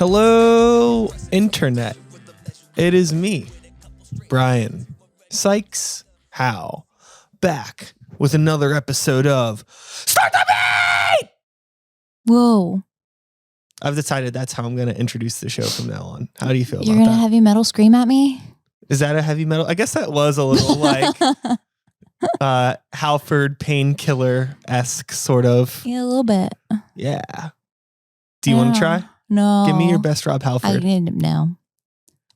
Hello, Internet. It is me, Brian Sykes Howe, back with another episode of Start the Beat! Whoa. I've decided that's how I'm going to introduce the show from now on. How do you feel You're about gonna that? heavy metal scream at me? Is that a heavy metal? I guess that was a little like Halford Painkiller-esque sort of. Yeah, a little bit. Yeah. Do you want to try? No. Give me your best Rob I Halford. need to know.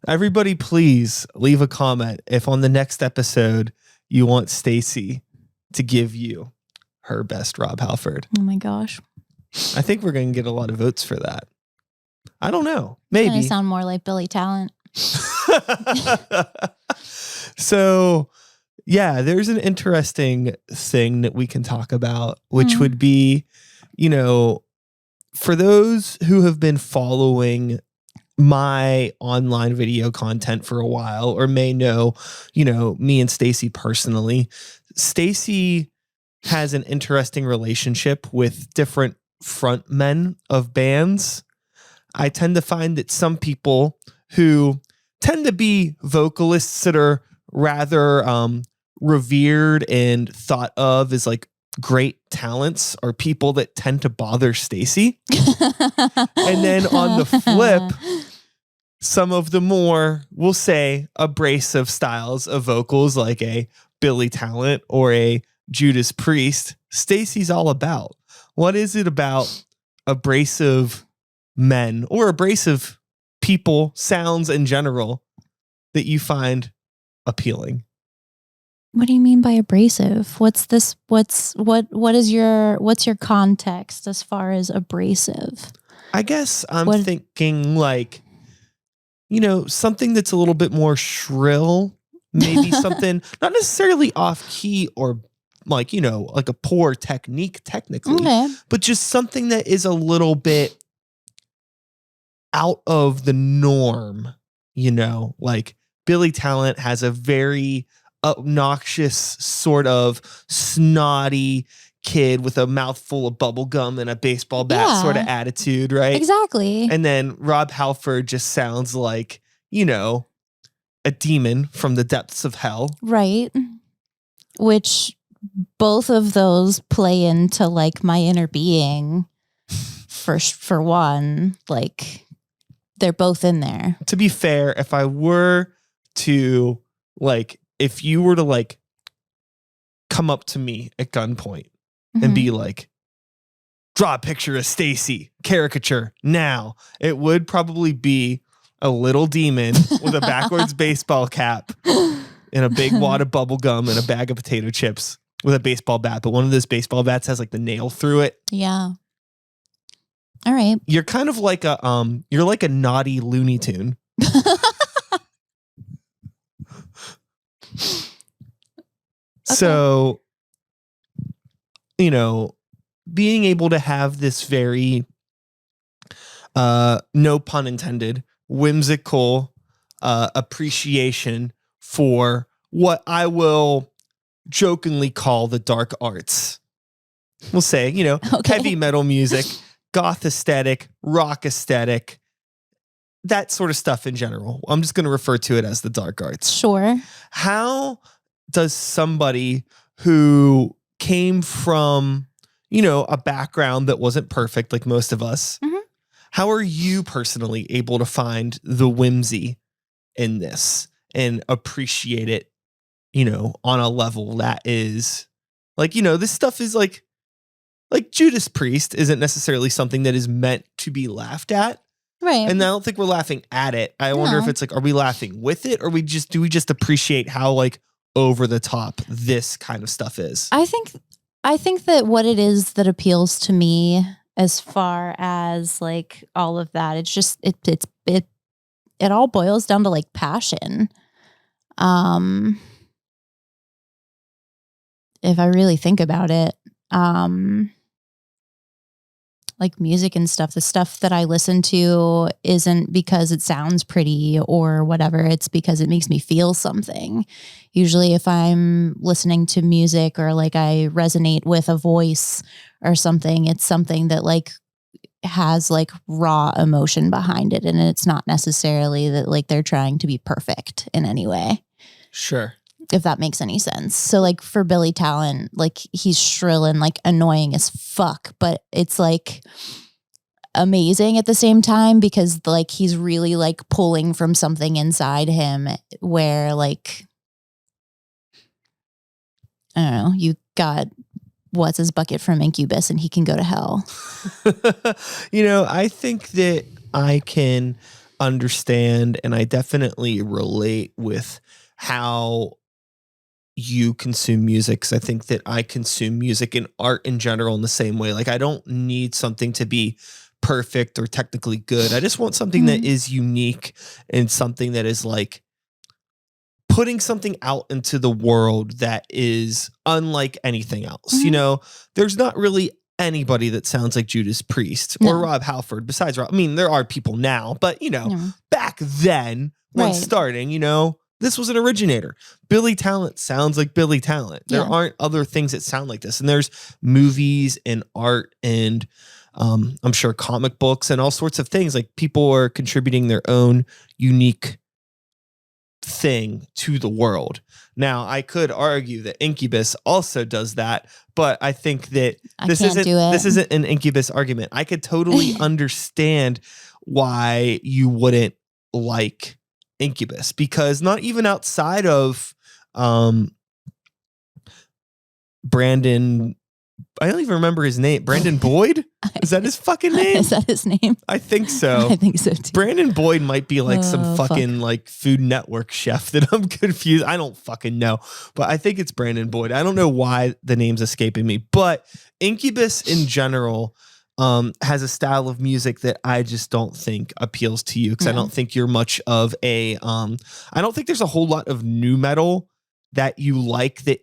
Everybody, please leave a comment if on the next episode you want Stacey to give you her best Rob Halford. Oh my gosh. I think we're going to get a lot of votes for that. I don't know. It's Maybe. gonna sound more like Billy Talent. So, yeah, there's an interesting thing that we can talk about, which would be, you know, for those who have been following my online video content for a while or may know, you know, me and Stacey personally, Stacey has an interesting relationship with different frontmen of bands. I tend to find that some people who tend to be vocalists that are rather revered and thought of as like great talents are people that tend to bother Stacey. And then on the flip, some of the more, we'll say, abrasive styles of vocals like a Billy Talent or a Judas Priest, Stacey's all about. What is it about abrasive men or abrasive people, sounds in general, that you find appealing? What do you mean by abrasive? What's your context as far as abrasive? I guess I'm thinking like, you know, something that's a little bit more shrill, maybe something not necessarily off key or like, you know, like a poor technique technically, but just something that is a little bit out of the norm, you know, like Billy Talent has a very obnoxious sort of snotty kid with a mouthful of bubble gum and a baseball bat sort of attitude, right? Exactly. And then Rob Halford just sounds like, you know, a demon from the depths of hell. Right. Which both of those play into like my inner being for one, like they're both in there. To be fair, if I were to like, if you were to like come up to me at gunpoint and be like, draw a picture of Stacey, caricature now, it would probably be a little demon with a backwards baseball cap and a big wad of bubble gum and a bag of potato chips with a baseball bat. But one of those baseball bats has like the nail through it. Yeah. All right. You're kind of like you're like a naughty Looney Tune. So, you know, being able to have this very, no pun intended, whimsical appreciation for what I will jokingly call the dark arts. We'll say, you know, heavy metal music, goth aesthetic, rock aesthetic, that sort of stuff in general. I'm just going to refer to it as the dark arts. Sure. How does somebody who came from, you know, a background that wasn't perfect like most of us, how are you personally able to find the whimsy in this and appreciate it, you know, on a level that is like, you know, this stuff is like Judas Priest isn't necessarily something that is meant to be laughed at. Right. And I don't think we're laughing at it. I wonder if it's like, are we laughing with it or do we just appreciate how like over the top this kind of stuff is? I think that what it is that appeals to me as far as like all of that, it's just it all boils down to like passion. If I really think about it, like music and stuff, the stuff that I listen to isn't because it sounds pretty or whatever. It's because it makes me feel something. Usually if I'm listening to music or like I resonate with a voice or something, it's something that like has like raw emotion behind it, and it's not necessarily that like they're trying to be perfect in any way. Sure. If that makes any sense. So like for Billy Talent, like he's shrill and like annoying as fuck, but it's like amazing at the same time because like he's really like pulling from something inside him where like, I don't know, you got what's his bucket from Incubus and he can go to hell. I think that I can understand and I definitely relate with how you consume music. 'Cause I think that I consume music and art in general in the same way. Like I don't need something to be perfect or technically good. I just want something that is unique and something that is like putting something out into the world that is unlike anything else. There's not really anybody that sounds like Judas Priest or Rob Halford besides Rob. I mean, there are people now, but back then when starting, this was an originator. Billy Talent sounds like Billy Talent. There aren't other things that sound like this. And there's movies and art and I'm sure comic books and all sorts of things. Like people are contributing their own unique thing to the world. Now, I could argue that Incubus also does that, but I think that this isn't an Incubus argument. I could totally understand why you wouldn't like Incubus because not even outside of Brandon, I don't even remember his name. Brandon Boyd? Is that his fucking name? Is that his name? I think so. I think so too. Brandon Boyd might be like some fucking like Food Network chef that I'm confused. I don't fucking know, but I think it's Brandon Boyd. I don't know why the name's escaping me, but Incubus in general has a style of music that I just don't think appeals to you because I don't think you're much of a I don't think there's a whole lot of nu metal that you like that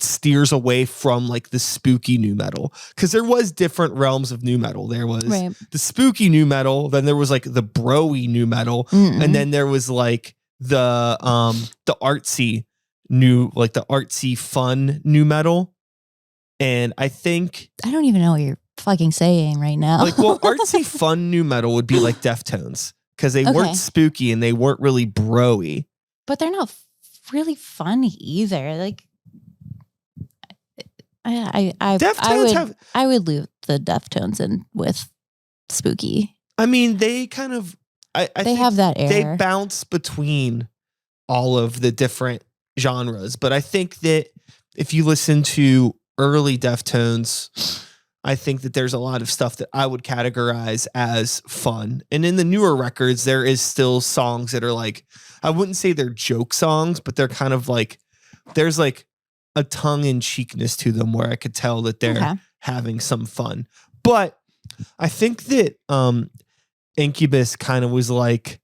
steers away from like the spooky nu metal because there was different realms of nu metal. There was the spooky nu metal, then there was like the bro-y nu metal, and then there was like the artsy the artsy fun nu metal. And I think I don't even know what you're fucking saying right now. Like, well, artsy fun nu metal would be like Deftones because they weren't spooky and they weren't really bro-y. But they're not really fun either. Like, I would leave the Deftones in with spooky. I mean, they kind of they have that air. They bounce between all of the different genres, but I think that if you listen to early Deftones, I think that there's a lot of stuff that I would categorize as fun. And in the newer records, there is still songs that are like, I wouldn't say they're joke songs, but they're kind of like, there's like a tongue-in-cheekness to them where I could tell that they're having some fun. But I think that Incubus kind of was like,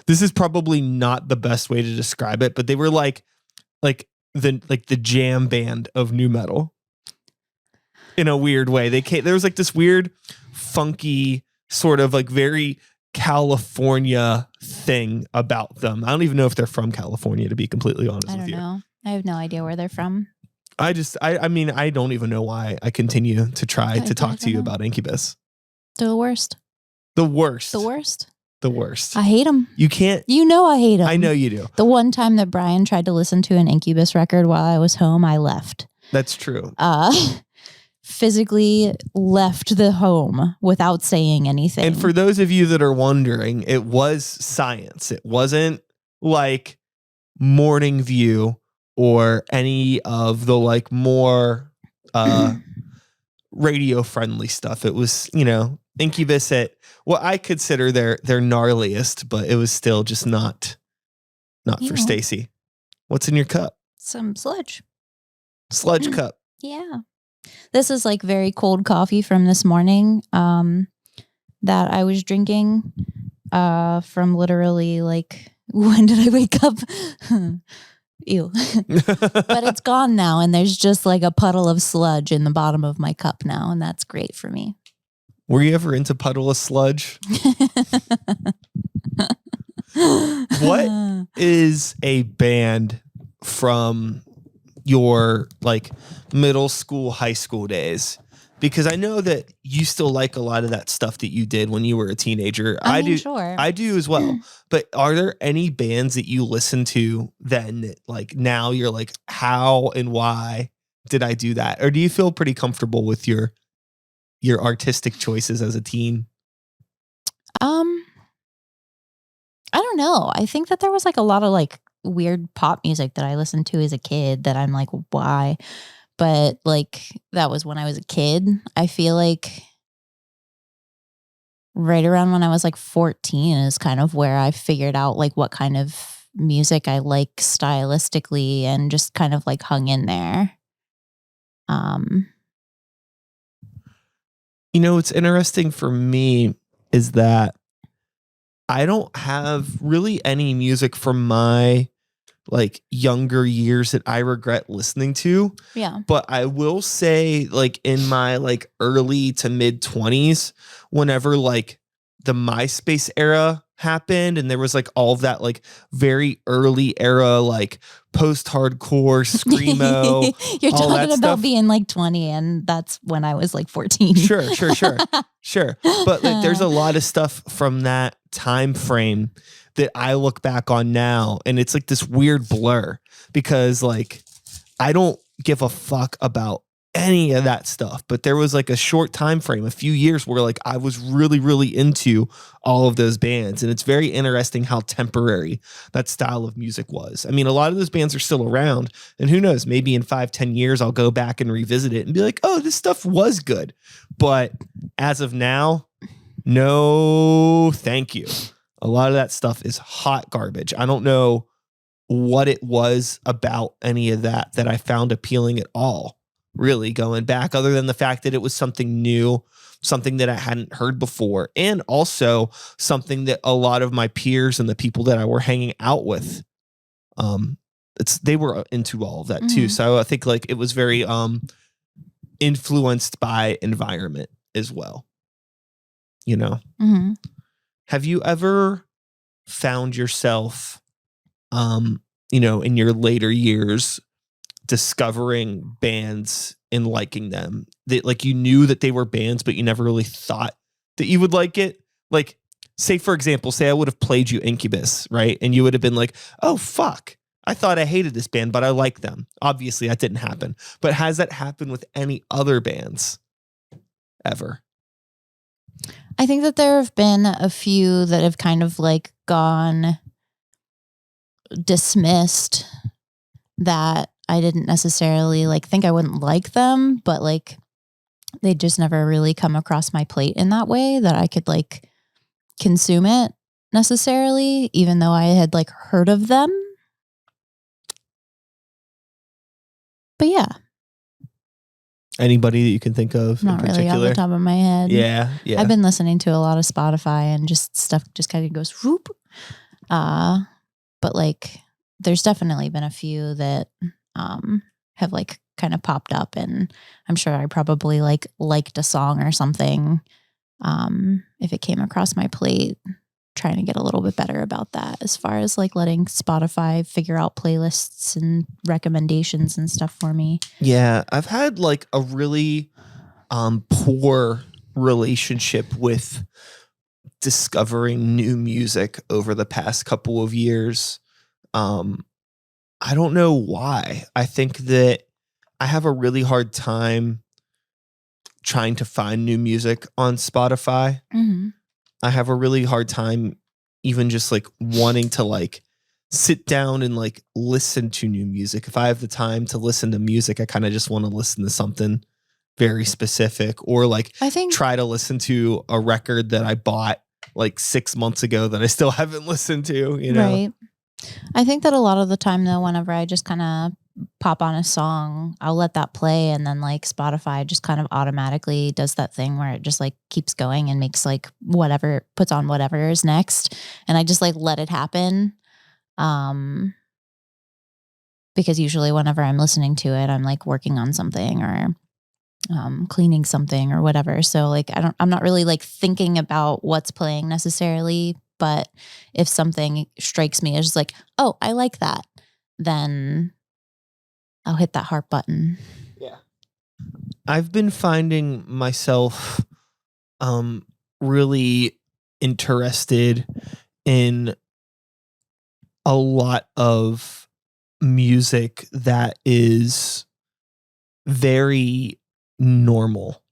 this is probably not the best way to describe it, but they were like the jam band of nu metal in a weird way. There was like this weird, funky, sort of like very California thing about them. I don't even know if they're from California, to be completely honest with you. I don't know. I have no idea where they're from. I mean, I don't even know why I continue to try to talk to you about Incubus. They're the worst. The worst. The worst. The worst. I hate them. You can't. You know I hate them. I know you do. The one time that Brian tried to listen to an Incubus record while I was home, I left. That's true. Physically left the home without saying anything. And for those of you that are wondering, it was science. It wasn't like Morning View or any of the like more radio friendly stuff. It was, Incubus at what I consider their gnarliest, but it was still just not for Stacey. What's in your cup? Some sludge. Sludge cup. Yeah. This is like very cold coffee from this morning that I was drinking from literally like, when did I wake up? Ew. But it's gone now, and there's just like a puddle of sludge in the bottom of my cup now, and that's great for me. Were you ever into puddle of sludge? What is a band from your like middle school, high school days because I know that you still like a lot of that stuff that you did when you were a teenager. I mean, do. sure. I do as well. But are there any bands that you listen to then that, like, now you're like, how and why did I do that? Or do you feel pretty comfortable with your artistic choices as a teen? I don't know. I think that there was like a lot of like weird pop music that I listened to as a kid that I'm like, why? But like that was when I was a kid. I feel like right around when I was like 14 is kind of where I figured out like what kind of music I like stylistically and just kind of like hung in there. You know, what's interesting for me is that I don't have really any music from my like younger years that I regret listening to. Yeah. But I will say, like, in my like early to mid 20s, whenever like the MySpace era happened and there was like all of that like very early era like post-hardcore screamo, You're all that talking about stuff. being like 20 and that's when I was like 14. Sure. But like there's a lot of stuff from that time frame that I look back on now and it's like this weird blur because like I don't give a fuck about any of that stuff. But there was like a short time frame, a few years where like I was really, really into all of those bands. And it's very interesting how temporary that style of music was. I mean, a lot of those bands are still around. And who knows, maybe in 5-10 years, I'll go back and revisit it and be like, oh, this stuff was good. But as of now, no, thank you. A lot of that stuff is hot garbage. I don't know what it was about any of that I found appealing at all, really, going back, other than the fact that it was something new, something that I hadn't heard before, and also something that a lot of my peers and the people that I were hanging out with, they were into all of that too. So I think like it was very influenced by environment as well. You know, have you ever found yourself, you know, in your later years discovering bands and liking them that like you knew that they were bands, but you never really thought that you would like it? Like, say, for example, say I would have played you Incubus, right? And you would have been like, oh, fuck, I thought I hated this band, but I like them. Obviously, that didn't happen. But has that happened with any other bands ever? I think that there have been a few that have kind of like gone dismissed that I didn't necessarily like think I wouldn't like them, but like they just never really come across my plate in that way that I could like consume it necessarily, even though I had like heard of them. But yeah. Anybody that you can think of? Not in really off particular? the top of my head. Yeah. I've been listening to a lot of Spotify and just stuff just kind of goes whoop. But like there's definitely been a few that have like kind of popped up, and I'm sure I probably like liked a song or something if it came across my plate. Trying to get a little bit better about that as far as like letting Spotify figure out playlists and recommendations and stuff for me. Yeah, I've had like a really poor relationship with discovering new music over the past couple of years. I don't know why. I think that I have a really hard time trying to find new music on Spotify. I have a really hard time even just like wanting to like sit down and like listen to new music. If I have the time to listen to music, I kind of just want to listen to something very specific, or like I think try to listen to a record that I bought like 6 months ago that I still haven't listened to, you know? Right. I think that a lot of the time though, whenever I just kind of pop on a song, I'll let that play, and then like Spotify just kind of automatically does that thing where it just like keeps going and makes like whatever, puts on whatever is next, and I just like let it happen. Because usually whenever I'm listening to it, I'm like working on something or cleaning something or whatever. So like I'm not really like thinking about what's playing necessarily, but if something strikes me as like, oh, I like that, then I'll hit that heart button. Yeah. I've been finding myself really interested in a lot of music that is very normal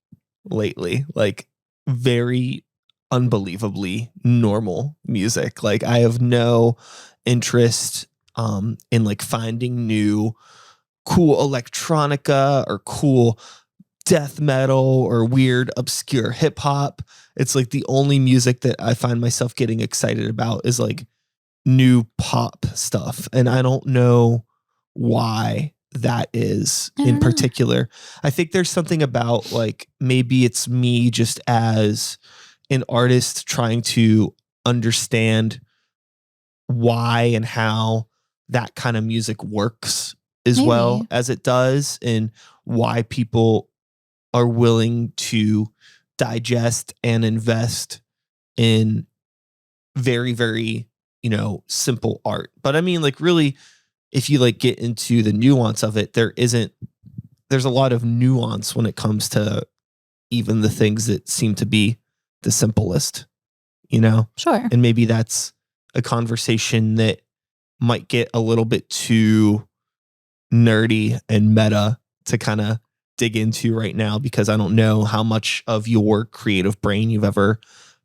lately, like very unbelievably normal music. Like I have no interest in like finding new cool electronica or cool death metal or weird obscure hip hop. It's like the only music that I find myself getting excited about is like new pop stuff. And I don't know why that is I in don't know. particular. I think there's something about like maybe it's me just as an artist trying to understand why and how that kind of music works as well Maybe. as it does, and why people are willing to digest and invest in very, very, simple art. But I mean, like, really, if you like get into the nuance of it, there's a lot of nuance when it comes to even the things that seem to be the simplest, you know? Sure. And maybe that's a conversation that might get a little bit too nerdy and meta to kind of dig into right now, because I don't know how much of your creative brain you've ever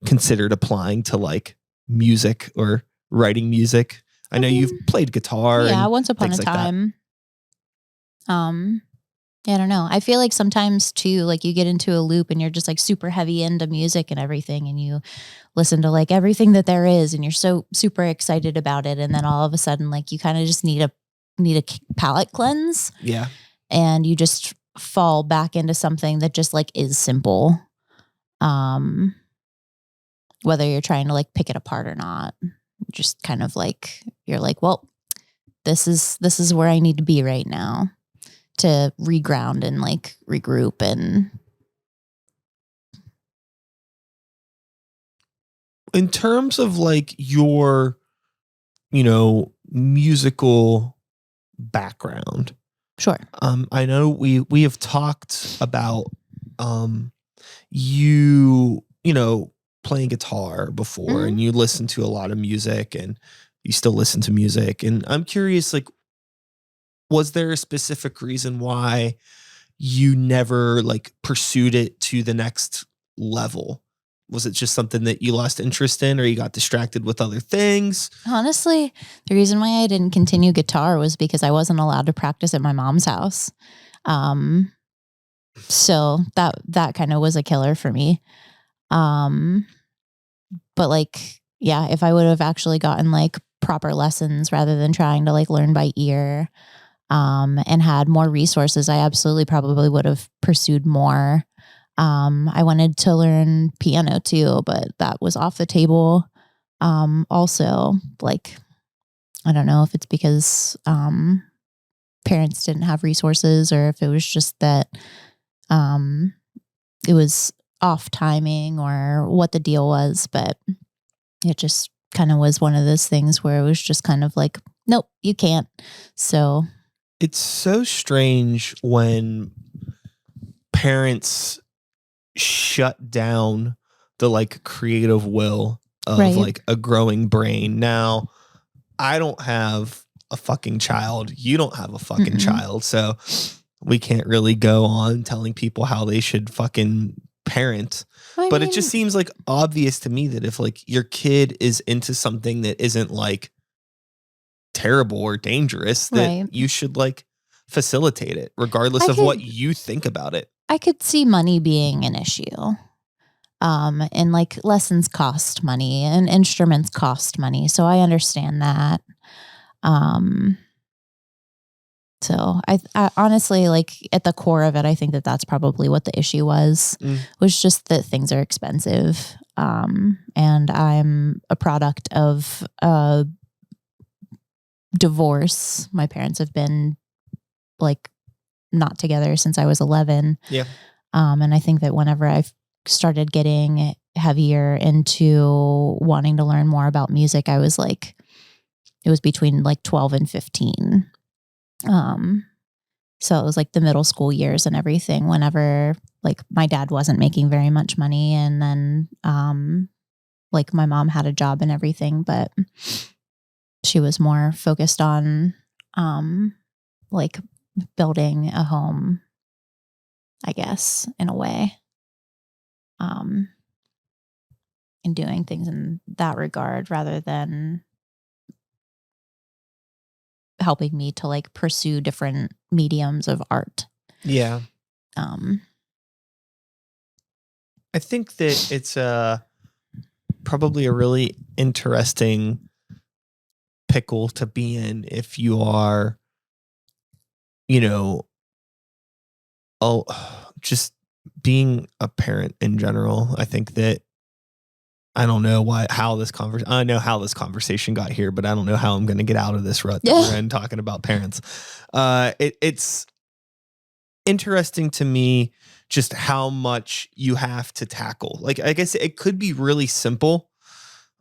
considered applying to like music or writing music. I I know you've mean, played guitar yeah, and once upon a things like that. time. Um, yeah, I don't know. I feel like sometimes too, like you get into a loop and you're just like super heavy into music and everything, and you listen to like everything that there is, and you're so super excited about it, and then all of a sudden, like you kind of just need a palate cleanse, Yeah. and you just fall back into something that just like is simple. Um, whether you're trying to like pick it apart or not, just kind of like you're like, well, this is where I need to be right now to reground and like regroup. And In terms of like your, musical background, sure. I know we have talked about um you playing guitar before, Mhm. and you listen to a lot of music, and you still listen to music, and I'm curious, like, was there a specific reason why you never like pursued it to the next level? Was it just something that you lost interest in, or you got distracted with other things? Honestly, the reason why I didn't continue guitar was because I wasn't allowed to practice at my mom's house. Um, so that kind of was a killer for me. Um, but like, yeah, if I would have actually gotten like proper lessons rather than trying to like learn by ear, and had more resources, I absolutely probably would have pursued more. I wanted to learn piano too, but that was off the table. Also, like, I don't know if it's because parents didn't have resources, or if it was just that um, it was off timing, or what the deal was, but it just kind of was one of those things where it was just kind of like, nope, you can't. So, It's so strange when parents shut down the like creative will of right. like a growing brain. Now, I don't have a fucking child. You don't have a fucking Mm-mm. child. So we can't really go on telling people how they should fucking parent. I But it just mean, seems like obvious to me that if like your kid is into something that isn't like terrible or dangerous, that right. you should like facilitate it regardless I of what could you think about it. I could see money being an issue. And like lessons cost money and instruments cost money. So I understand that. Um, so I honestly, like at the core of it, I think that that's probably what the issue Mm. was just that things are expensive. And I'm a product of a divorce. My parents have been like not together since I was 11. Yeah. And I think that whenever I started getting heavier into wanting to learn more about music, I was like, it was between like 12 and 15. Um, So it was like the middle school years and everything, whenever like my dad wasn't making very much money, and then like my mom had a job and everything, but she was more focused on like building a home, I guess, in a way. And doing things in that regard rather than helping me to like pursue different mediums of art. Yeah. I think that it's probably a really interesting pickle to be in if you are, just being a parent in general. I think that I don't know how this conversation got here, but I don't know how I'm going to get out of this rut that we're in talking about parents. It's interesting to me just how much you have to tackle. Like, I guess it could be really simple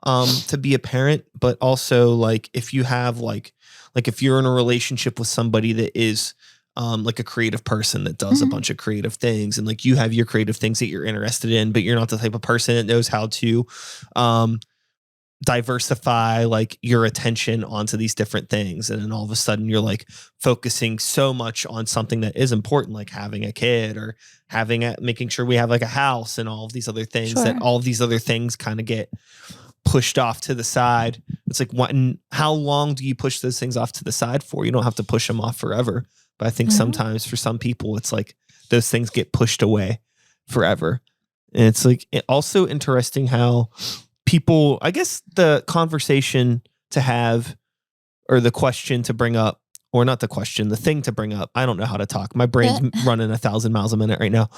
to be a parent, but also like if you have like if you're in a relationship with somebody that is like a creative person that does a bunch of creative things, and like you have your creative things that you're interested in, but you're not the type of person that knows how to diversify like your attention onto these different things. And then all of a sudden you're like focusing so much on something that is important, like having a kid or making sure we have like a house and all of these other things, that all of these other things kind of get pushed off to the side. It's like, how long do you push those things off to the side for? You don't have to push them off forever. But I think sometimes for some people, it's like those things get pushed away forever. And it's like also interesting how people, I guess the conversation to have, or the question to bring up, or not the question, the thing to bring up. I don't know how to talk. My brain's running 1,000 miles a minute right now.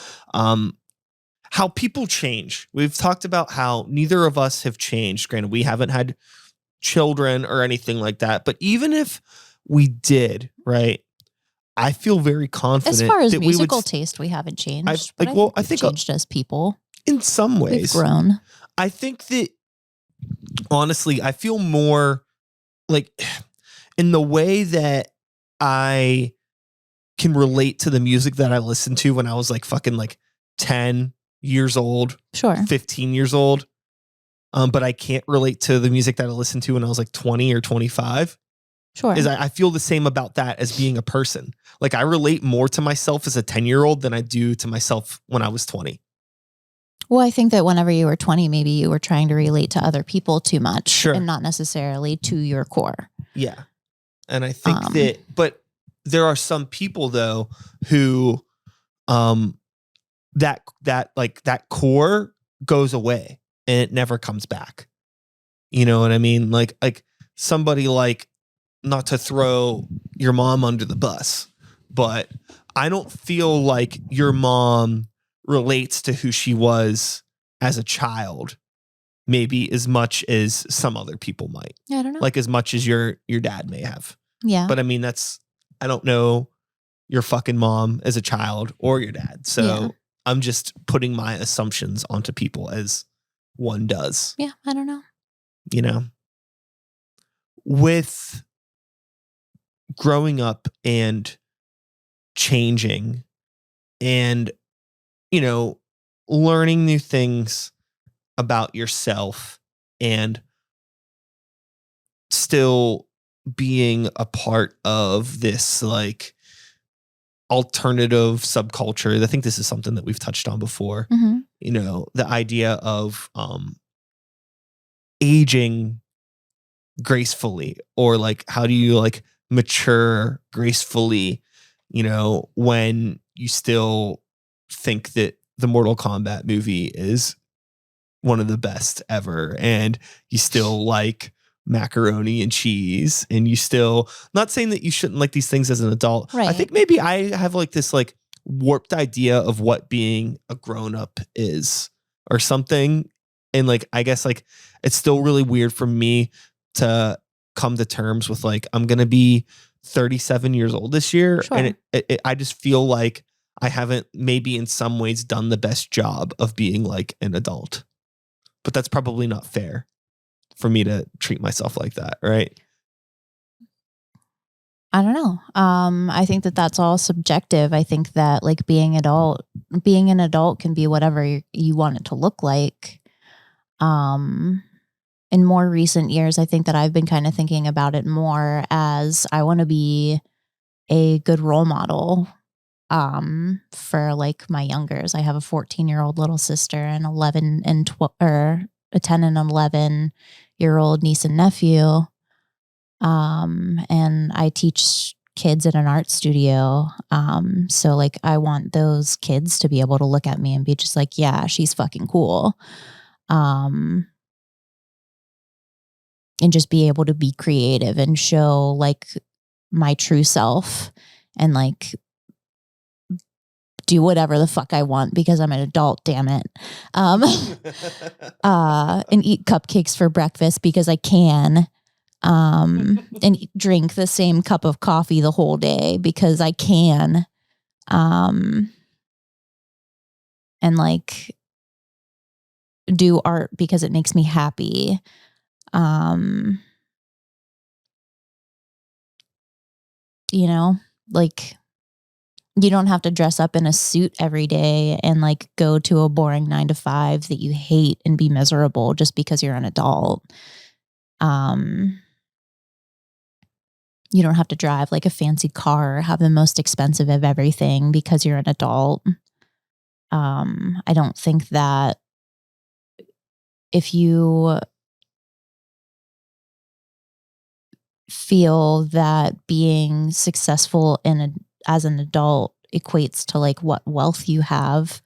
How people change. We've talked about how neither of us have changed. Granted, we haven't had children or anything like that. But even if we did, right? I feel very confident. As far as musical taste, we haven't changed. I think we've changed as people. In some ways. We've grown. I think that, honestly, I feel more like in the way that I can relate to the music that I listened to when I was like fucking like 10 years old, 15 years old. But I can't relate to the music that I listened to when I was like 20 or 25. Is I feel the same about that as being a person. Like I relate more to myself as a 10-year-old than I do to myself when I was 20. Well, I think that whenever you were 20, maybe you were trying to relate to other people too much and not necessarily to your core. Yeah. And I think but there are some people though who that core goes away and it never comes back. You know what I mean? Like somebody like, not to throw your mom under the bus, but I don't feel like your mom relates to who she was as a child, maybe as much as some other people might. Yeah, I don't know. Like as much as your dad may have. Yeah. But I mean, I don't know your fucking mom as a child or your dad. So I'm just putting my assumptions onto people as one does. Yeah, I don't know. You know? With growing up and changing and, learning new things about yourself and still being a part of this like alternative subculture. I think this is something that we've touched on before. The idea of aging gracefully, or like how do you like mature gracefully, when you still think that the Mortal Kombat movie is one of the best ever, and you still like macaroni and cheese, and you still, not saying that you shouldn't like these things as an adult. Right. I think maybe I have like this like warped idea of what being a grown-up is or something. And like, I guess like it's still really weird for me to come to terms with like, I'm going to be 37 years old this year. And I just feel like I haven't maybe in some ways done the best job of being like an adult, but that's probably not fair for me to treat myself like that. Right. I don't know. I think that that's all subjective. I think that like being an adult can be whatever you want it to look like. Um, in more recent years, I think that I've been kind of thinking about it more as I want to be a good role model for like my youngers. I have a 14-year-old little sister and 11 and 12 or a 10 and 11-year-old niece and nephew. And I teach kids at an art studio. So like I want those kids to be able to look at me and be just like, yeah, she's fucking cool. And just be able to be creative and show like my true self and like do whatever the fuck I want because I'm an adult, damn it. And eat cupcakes for breakfast because I can. And drink the same cup of coffee the whole day because I can. And like do art because it makes me happy. You know, like you don't have to dress up in a suit every day and like go to a boring 9 to 5 that you hate and be miserable just because you're an adult. You don't have to drive like a fancy car or have the most expensive of everything because you're an adult. I don't think that if you feel that being successful as an adult equates to like what wealth you have,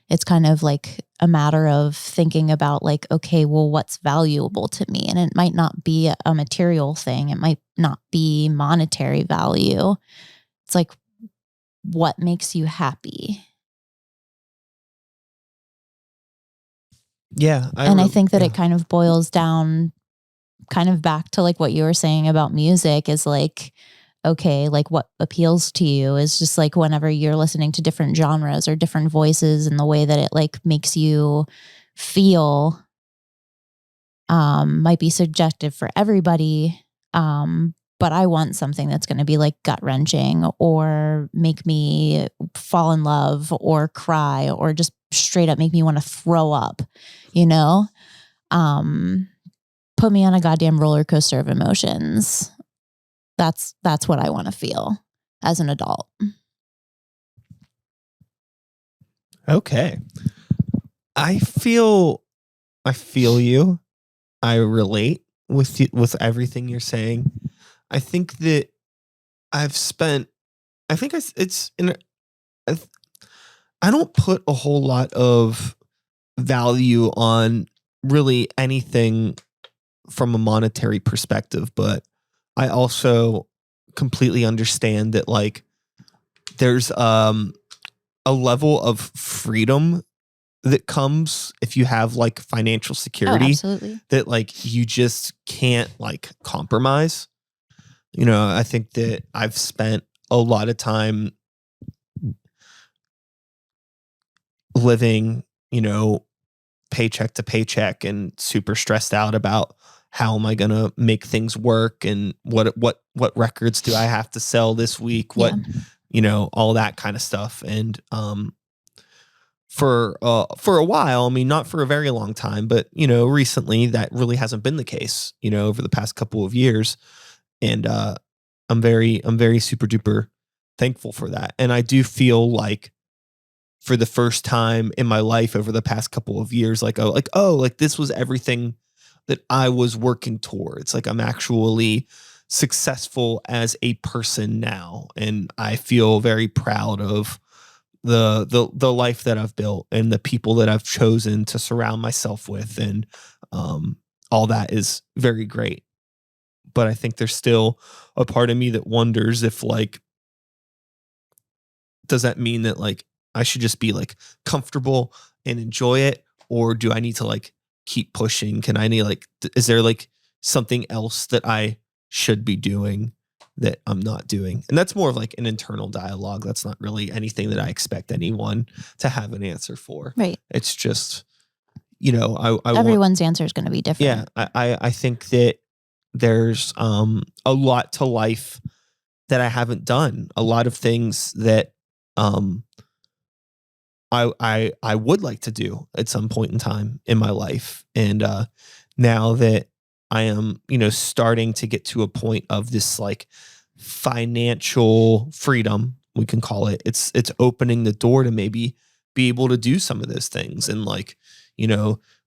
it's kind of like a matter of thinking about like, okay, well, what's valuable to me? And it might not be a material thing. It might not be monetary value. It's like, what makes you happy? Yeah. I think that it kind of boils down kind of back to like what you were saying about music is like, okay, like what appeals to you is just like whenever you're listening to different genres or different voices and the way that it like makes you feel might be subjective for everybody. But I want something that's going to be like gut wrenching or make me fall in love or cry or just straight up make me want to throw up, you know? Put me on a goddamn roller coaster of emotions. That's what I want to feel as an adult. Okay. I feel you. I relate with everything you're saying. I think that I've spent. I think it's in. I don't put a whole lot of value on really anything from a monetary perspective, but I also completely understand that like there's a level of freedom that comes if you have like financial security absolutely. that like you just can't like compromise. You know, I think that I've spent a lot of time living, you know, paycheck to paycheck and super stressed out about how am I going to make things work and what records do I have to sell this week? What, you know, all that kind of stuff. And for a while, I mean, not for a very long time, but you know, recently that really hasn't been the case, you know, over the past couple of years. And I'm very super duper thankful for that. And I do feel like for the first time in my life over the past couple of years, like this was everything that I was working towards. Like I'm actually successful as a person now, and I feel very proud of the life that I've built and the people that I've chosen to surround myself with, and all that is very great. But I think there's still a part of me that wonders if like, does that mean that like I should just be like comfortable and enjoy it, or do I need to like keep pushing? Can I need like is there like something else that I should be doing that I'm not doing? And that's more of like an internal dialogue. That's not really anything that I expect anyone to have an answer for. Right. It's just, you know, I everyone's answer is going to be different. Yeah, I think that there's a lot to life that I haven't done, a lot of things that I would like to do at some point in time in my life. And now that I am, starting to get to a point of this like financial freedom, we can call it, it's opening the door to maybe be able to do some of those things and like,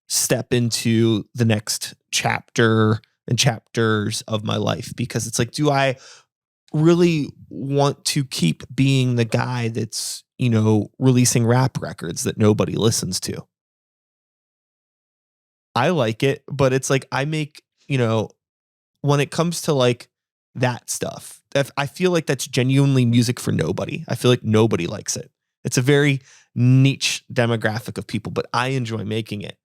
step into the next chapter and chapters of my life. Because it's like, do I really want to keep being the guy that's, releasing rap records that nobody listens to? I like it, but it's like I make, when it comes to like that stuff, I feel like that's genuinely music for nobody. I feel like nobody likes it. It's a very niche demographic of people, but I enjoy making it.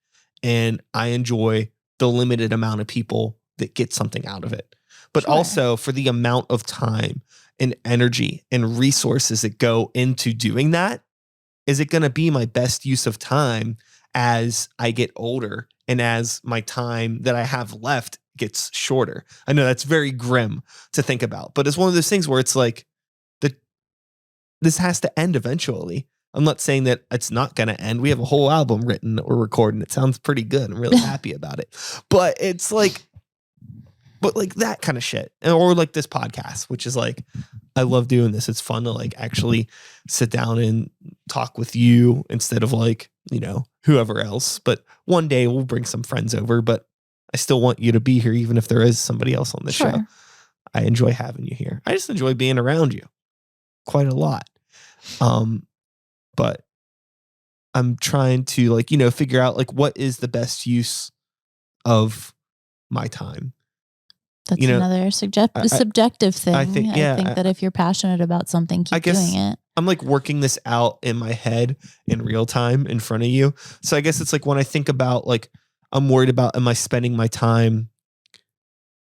And I enjoy the limited amount of people that get something out of it. But Sure. also for the amount of time and energy and resources that go into doing that, is it going to be my best use of time as I get older and as my time that I have left gets shorter? I know that's very grim to think about, but it's one of those things where it's like, this has to end eventually. I'm not saying that it's not going to end. We have a whole album written that we're recording. It sounds pretty good. I'm really happy about it. But it's like, that kind of shit. Or like this podcast, which is like, I love doing this. It's fun to like actually sit down and talk with you instead of like, whoever else. But one day we'll bring some friends over, but I still want you to be here, even if there is somebody else on the Sure. show. I enjoy having you here. I just enjoy being around you quite a lot. But I'm trying to like, figure out like what is the best use of my time. That's another subjective thing. I think that if you're passionate about something, keep doing it. I'm like working this out in my head in real time in front of you. So I guess it's like when I think about like, I'm worried about, am I spending my time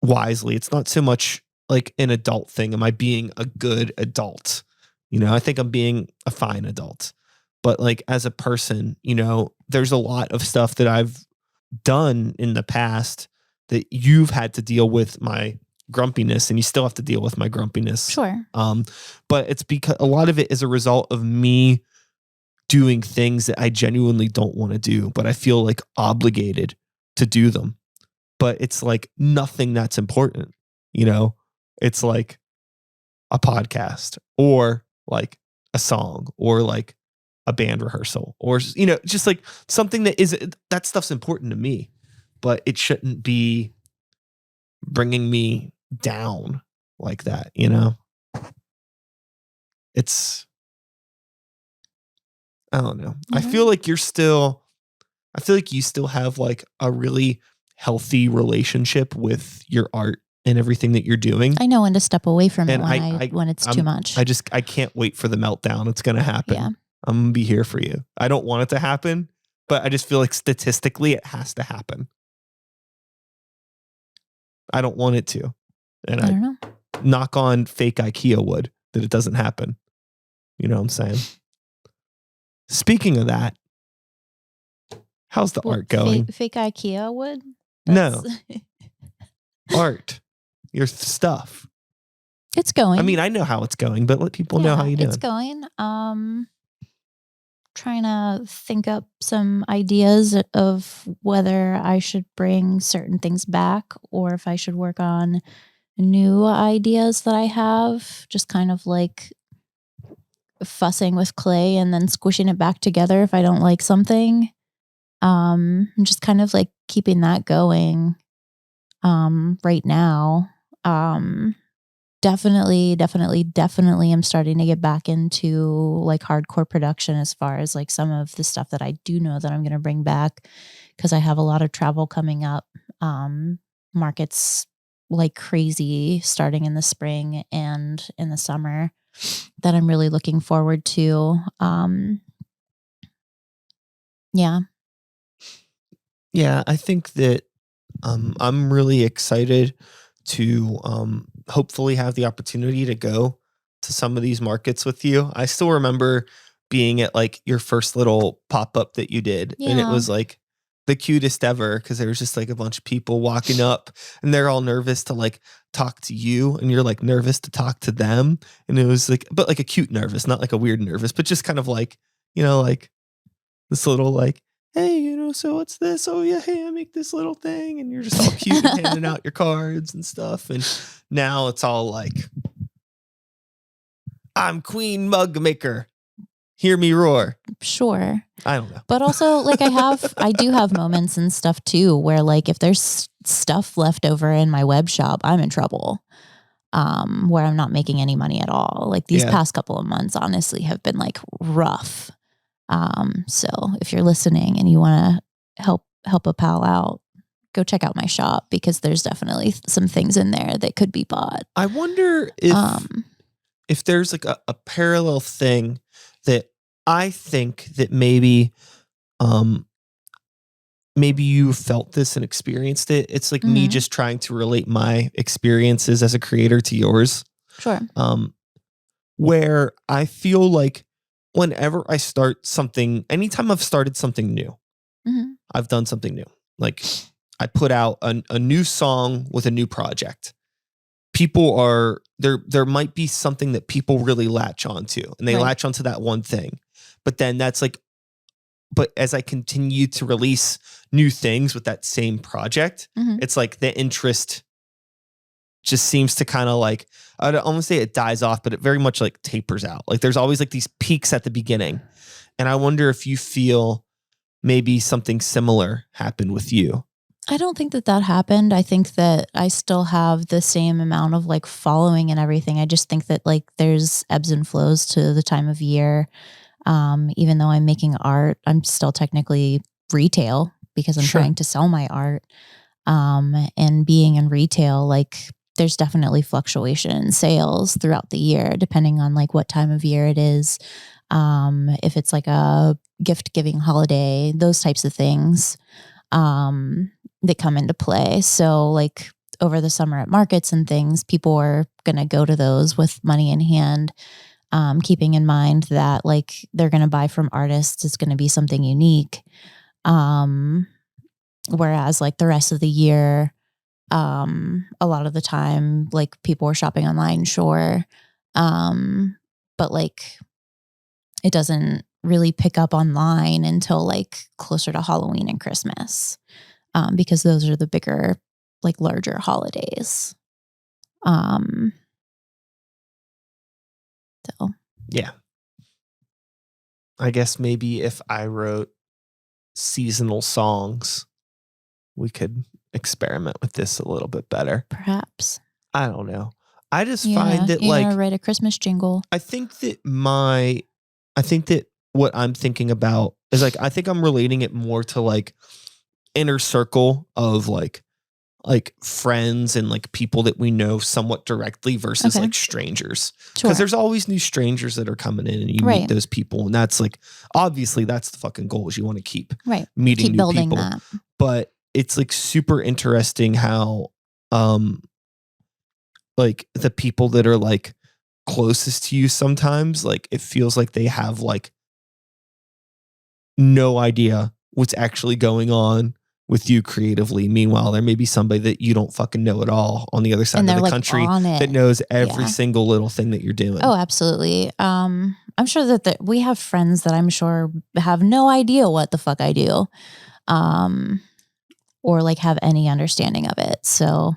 wisely? It's not so much like an adult thing. Am I being a good adult? I think I'm being a fine adult. But like as a person, there's a lot of stuff that I've done in the past that you've had to deal with my grumpiness, and you still have to deal with my grumpiness. Sure. But it's because a lot of it is a result of me doing things that I genuinely don't want to do, but I feel like obligated to do them. But it's like nothing that's important. It's like a podcast or like a song or like a band rehearsal or, just like something that stuff's important to me, but it shouldn't be bringing me down like that. It's, I don't know. Mm-hmm. I feel like you still have like a really healthy relationship with your art and everything that you're doing. I know when to step away from it when it's too much. I can't wait for the meltdown. It's going to happen. Yeah. I'm going to be here for you. I don't want it to happen, but I just feel like statistically it has to happen. I don't want it to. And I don't know. Knock on fake IKEA wood that it doesn't happen. You know what I'm saying? Speaking of that, how's the art going? Fake IKEA wood? No. Art. Your stuff. It's going. I mean, I know how it's going, but let people know how you're doing. It's going. Trying to think up some ideas of whether I should bring certain things back or if I should work on new ideas that I have. Just kind of like fussing with clay and then squishing it back together if I don't like something. I'm just kind of like keeping that going right now. Definitely I'm starting to get back into like hardcore production as far as like some of the stuff that I do know that I'm going to bring back because I have a lot of travel coming up. Markets like crazy starting in the spring and in the summer that I'm really looking forward to. Yeah. Yeah, I think that I'm really excited to hopefully have the opportunity to go to some of these markets with you. I still remember being at like your first little pop-up that you did. And it Yeah. was like the cutest ever, because there was just like a bunch of people walking up and they're all nervous to like talk to you, and you're like nervous to talk to them. And it was like, but like a cute nervous, not like a weird nervous, but just kind of like, like this little like, hey, so what's this? Oh yeah, hey, I make this little thing, and you're just all cute and handing out your cards and stuff. And now it's all like, I'm Queen Mug Maker. Hear me roar. Sure. I don't know. But also, like, I do have moments and stuff too, where like if there's stuff left over in my web shop, I'm in trouble. Where I'm not making any money at all. Like these past couple of months, honestly, have been like rough. So if you're listening and you want to help a pal out, go check out my shop, because there's definitely some things in there that could be bought. I wonder if there's like a parallel thing that I think that maybe you felt this and experienced it. It's like me just trying to relate my experiences as a creator to yours. Sure. Where I feel like whenever I start something, anytime I've started something new, I've done something new. Like I put out a new song with a new project. People are there might be something that people really latch onto, and they latch onto that one thing. But then that's like, but as I continue to release new things with that same project, it's like the interest just seems to kind of like, I don't want to say it dies off, but it very much like tapers out. Like there's always like these peaks at the beginning. And I wonder if you feel maybe something similar happened with you. I don't think that happened. I think that I still have the same amount of like following and everything. I just think that like there's ebbs and flows to the time of year. Even though I'm making art, I'm still technically retail because I'm trying to sell my art. And being in retail, like there's definitely fluctuation in sales throughout the year, depending on like what time of year it is. If it's like a gift giving holiday, those types of things, that come into play. So like over the summer at markets and things, people are going to go to those with money in hand. Keeping in mind that like they're going to buy from artists, it's going to be something unique. Whereas like the rest of the year, a lot of the time, like people are shopping online, sure. But like it doesn't really pick up online until like closer to Halloween and Christmas, because those are the bigger, like larger holidays. So yeah, I guess maybe if I wrote seasonal songs, we could experiment with this a little bit better. Perhaps. I don't know. I just find that like write a Christmas jingle. I think that what I'm thinking about is like, I think I'm relating it more to like inner circle of like friends and like people that we know somewhat directly versus like strangers. Because there's always new strangers that are coming in and you meet those people. And that's like, obviously that's the fucking goal, is you want to keep meeting new building people. That. But it's like super interesting how like the people that are like closest to you sometimes, like it feels like they have like no idea what's actually going on with you creatively. Meanwhile, there may be somebody that you don't fucking know at all on the other side of the country that knows every single little thing that you're doing. Oh, absolutely. I'm sure that we have friends that I'm sure have no idea what the fuck I do, or like have any understanding of it. So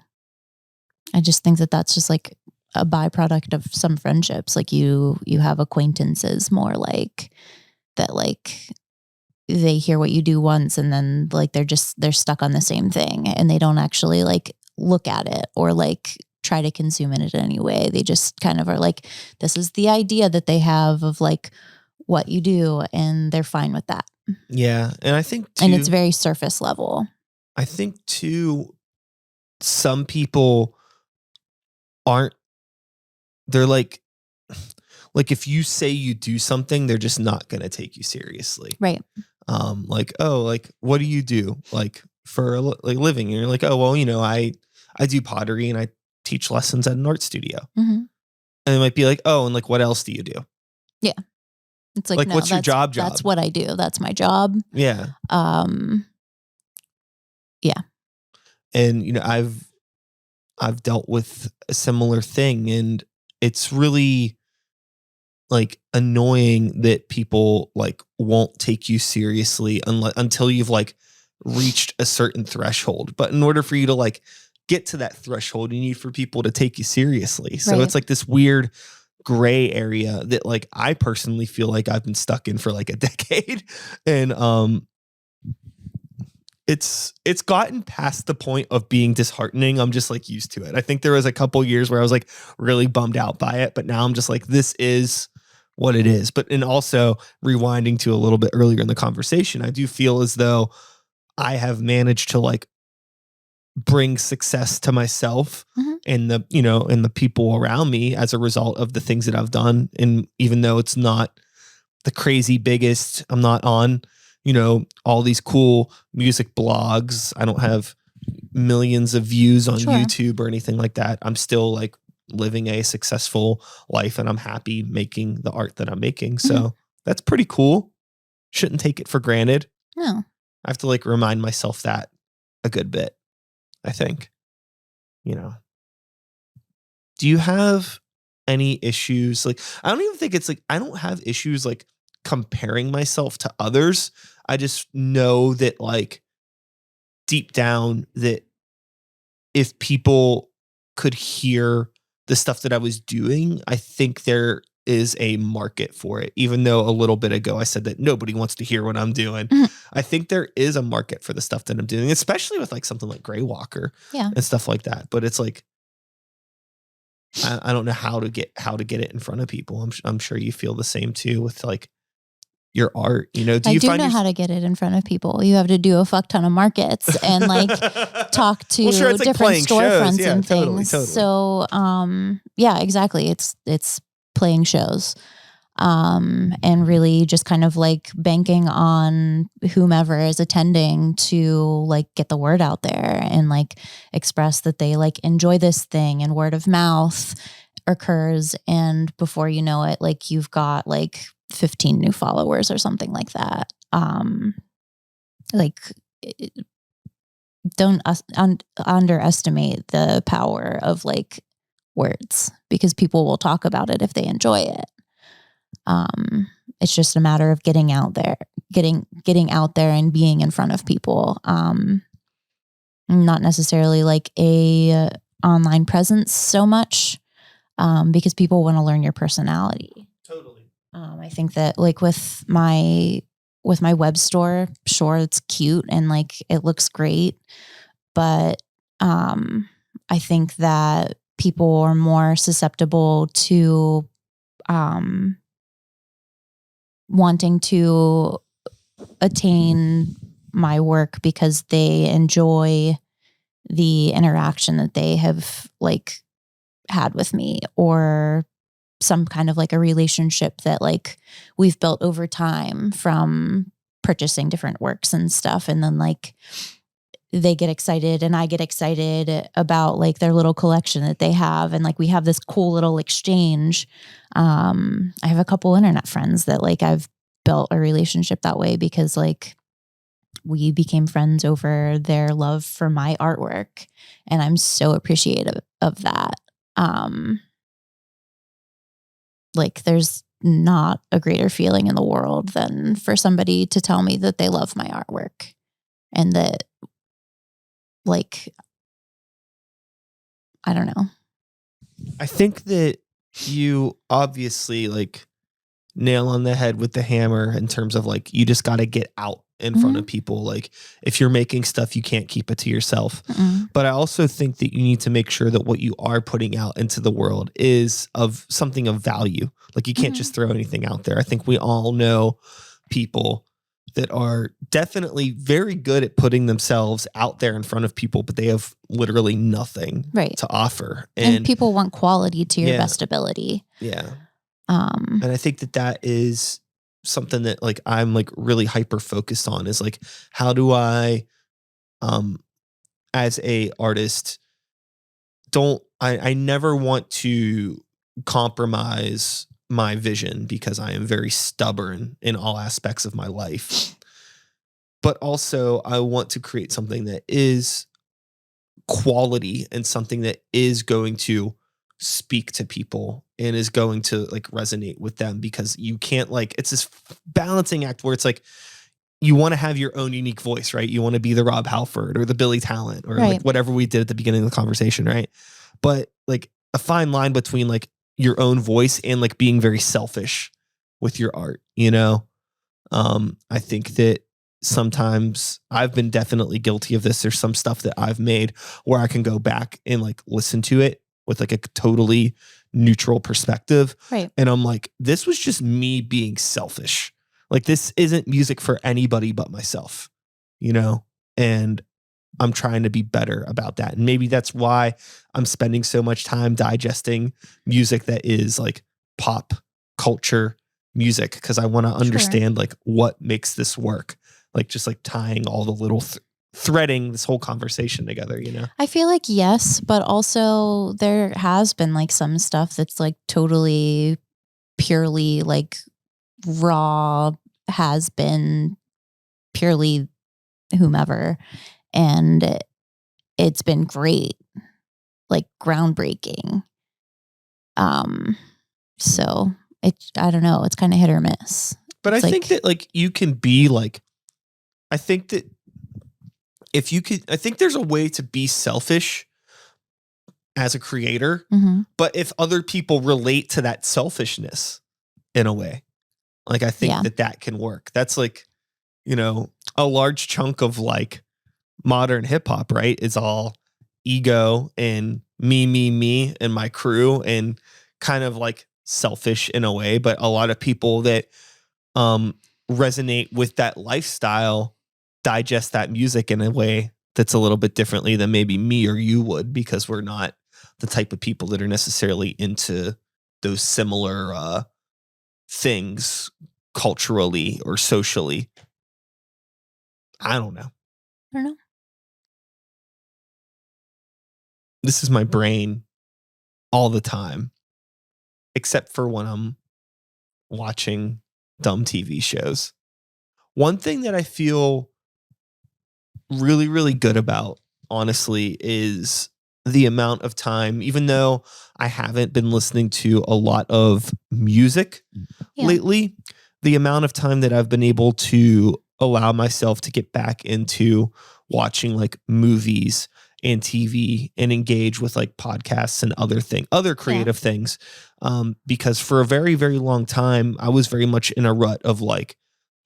I just think that that's just like a byproduct of some friendships. Like you have acquaintances more like that, like they hear what you do once and then like they're stuck on the same thing and they don't actually like look at it or like try to consume it in any way. They just kind of are like, this is the idea that they have of like what you do, and they're fine with that. Yeah. And I think too, and it's very surface level. I think too, some people they're like if you say you do something, they're just not going to take you seriously. Right. Like, oh, like, what do you do like for like living? And you're like, oh, well, I do pottery and I teach lessons at an art studio. And it might be like, oh, and like, what else do you do? Yeah. It's like, no, what's your job? That's what I do. That's my job. Yeah. Yeah. And, I've dealt with a similar thing, and it's really like annoying that people like won't take you seriously until you've like reached a certain threshold. But in order for you to like get to that threshold, you need for people to take you seriously. So Right. it's like this weird gray area that like I personally feel like I've been stuck in for like a decade. And it's gotten past the point of being disheartening. I'm just like used to it. I think there was a couple years where I was like really bummed out by it, but now I'm just like, this is what it is. But and also rewinding to a little bit earlier in the conversation, I do feel as though I have managed to like bring success to myself and and the people around me as a result of the things that I've done. And even though it's not the crazy biggest, I'm not on all these cool music blogs. I don't have millions of views on YouTube or anything like that. I'm still like living a successful life, and I'm happy making the art that I'm making. So that's pretty cool. Shouldn't take it for granted. No. I have to like remind myself that a good bit, I think. Do you have any issues? Like, I don't even think it's like, I don't have issues like comparing myself to others. I just know that like deep down that if people could hear the stuff that I was doing, I think there is a market for it. Even though a little bit ago I said that nobody wants to hear what I'm doing. I think there is a market for the stuff that I'm doing, especially with like something like Grey Walker and stuff like that. But it's like, I don't know how to get it in front of people. I'm sure you feel the same too with like your art. Do you know how to get it in front of people. You have to do a fuck ton of markets and like talk to it's different like storefronts shows. and things. Totally. So, yeah, exactly. It's playing shows. And really just kind of like banking on whomever is attending to like get the word out there and like express that they like enjoy this thing, and word of mouth occurs. And before you know it, like you've got like 15 new followers or something like that. Don't underestimate the power of like words, because people will talk about it if they enjoy it. It's just a matter of getting out there and being in front of people. Not necessarily like a online presence so much, because people want to learn your personality. Totally. I think that like with my web store, sure, it's cute and like it looks great, but I think that people are more susceptible to wanting to attain my work because they enjoy the interaction that they have like had with me, or some kind of like a relationship that like we've built over time from purchasing different works and stuff. And then like they get excited and I get excited about like their little collection that they have. And like we have this cool little exchange. I have a couple internet friends that like I've built a relationship that way, because like we became friends over their love for my artwork. And I'm so appreciative of that. Like there's not a greater feeling in the world than for somebody to tell me that they love my artwork, and that like, I don't know. I think that you obviously like nail on the head with the hammer in terms of like, you just got to get out in front of people. Like if you're making stuff, you can't keep it to yourself. But I also think that you need to make sure that what you are putting out into the world is of something of value. Like you can't just throw anything out there. I think we all know people that are definitely very good at putting themselves out there in front of people, but they have literally nothing to offer. And people want quality to your best ability. Yeah. And I think that is something that like I'm like really hyper focused on, is like, how do I as a artist I never want to compromise my vision, because I am very stubborn in all aspects of my life. but also I want to create something that is quality and something that is going to speak to people and is going to like resonate with them, because you can't like, it's this balancing act where it's like you want to have your own unique voice, right? You want to be the Rob Halford or the Billy Talent or like whatever we did at the beginning of the conversation, right? But like a fine line between like your own voice and like being very selfish with your art, you know? I think that sometimes I've been definitely guilty of this. There's some stuff that I've made where I can go back and like listen to it with like a totally neutral perspective. Right. And I'm like, this was just me being selfish. Like this isn't music for anybody but myself, you know? And I'm trying to be better about that. And maybe that's why I'm spending so much time digesting music that is like pop culture music, because I want to understand like what makes this work, like just like tying all the little threading this whole conversation together, you know? I feel like yes, but also there has been like some stuff that's like totally purely like raw, has been purely whomever, and it's been great, like groundbreaking. So I don't know, it's kind of hit or miss. But It's I think that like you can be like, I think that if you could, I think there's a way to be selfish as a creator, but if other people relate to that selfishness in a way, like I think that can work. That's like, you know, a large chunk of like modern hip hop, right? Is all ego and me and my crew and kind of like selfish in a way. But a lot of people that resonate with that lifestyle digest that music in a way that's a little bit differently than maybe me or you would, because we're not the type of people that are necessarily into those similar things culturally or socially. I don't know. This is my brain all the time, except for when I'm watching dumb TV shows. One thing that I feel really, really good about, honestly, is the amount of time, even though I haven't been listening to a lot of music lately, the amount of time that I've been able to allow myself to get back into watching like movies and TV and engage with like podcasts and other creative things. Because for a very, very long time, I was very much in a rut of like,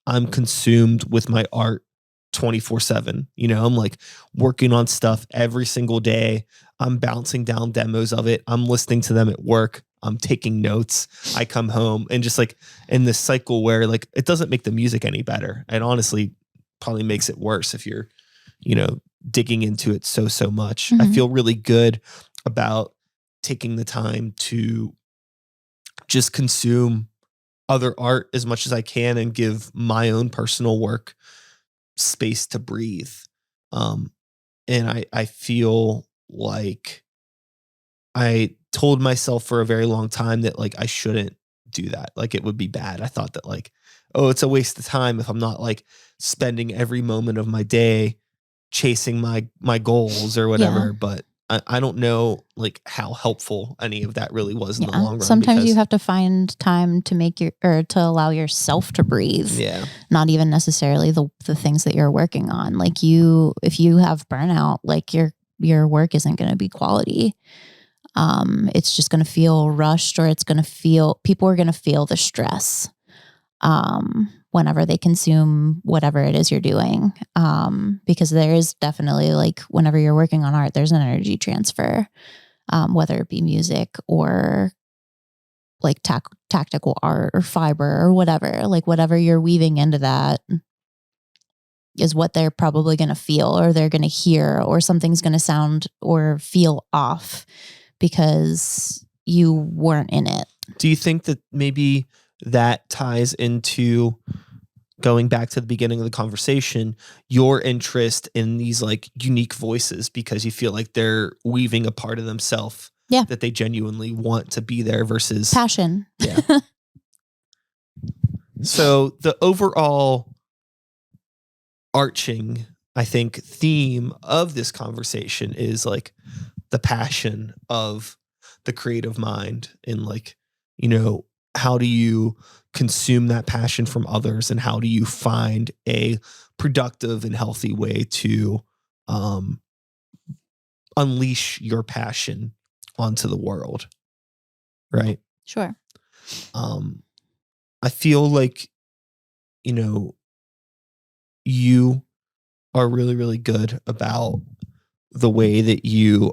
I'm consumed with my art 24/7. You know, I'm like working on stuff every single day. I'm bouncing down demos of it. I'm listening to them at work. I'm taking notes. I come home and just like in this cycle where like it doesn't make the music any better. And honestly, probably makes it worse if you're, you know, digging into it so much. I feel really good about taking the time to just consume other art as much as I can and give my own personal work space to breathe. And I feel like I told myself for a very long time that like I shouldn't do that. Like it would be bad. I thought that like, oh, it's a waste of time if I'm not like spending every moment of my day chasing my goals or whatever. But I don't know like how helpful any of that really was in the long run. Sometimes you have to find time to make to allow yourself to breathe. Yeah. Not even necessarily the things that you're working on. Like if you have burnout, like your work isn't going to be quality. It's just going to feel rushed, or people are going to feel the stress, whenever they consume whatever it is you're doing. Because there is definitely like, whenever you're working on art, there's an energy transfer, whether it be music or like tactical art or fiber or whatever, like whatever you're weaving into that is what they're probably going to feel, or they're going to hear, or something's going to sound or feel off because you weren't in it. Do you think that maybe that ties into, going back to the beginning of the conversation, your interest in these like unique voices because you feel like they're weaving a part of themselves that they genuinely want to be there versus passion? Yeah. So the overall arching, I think, theme of this conversation is like the passion of the creative mind, and like, how do you consume that passion from others, and how do you find a productive and healthy way to unleash your passion onto the world, right? Sure. I feel like, you are really, really good about the way that you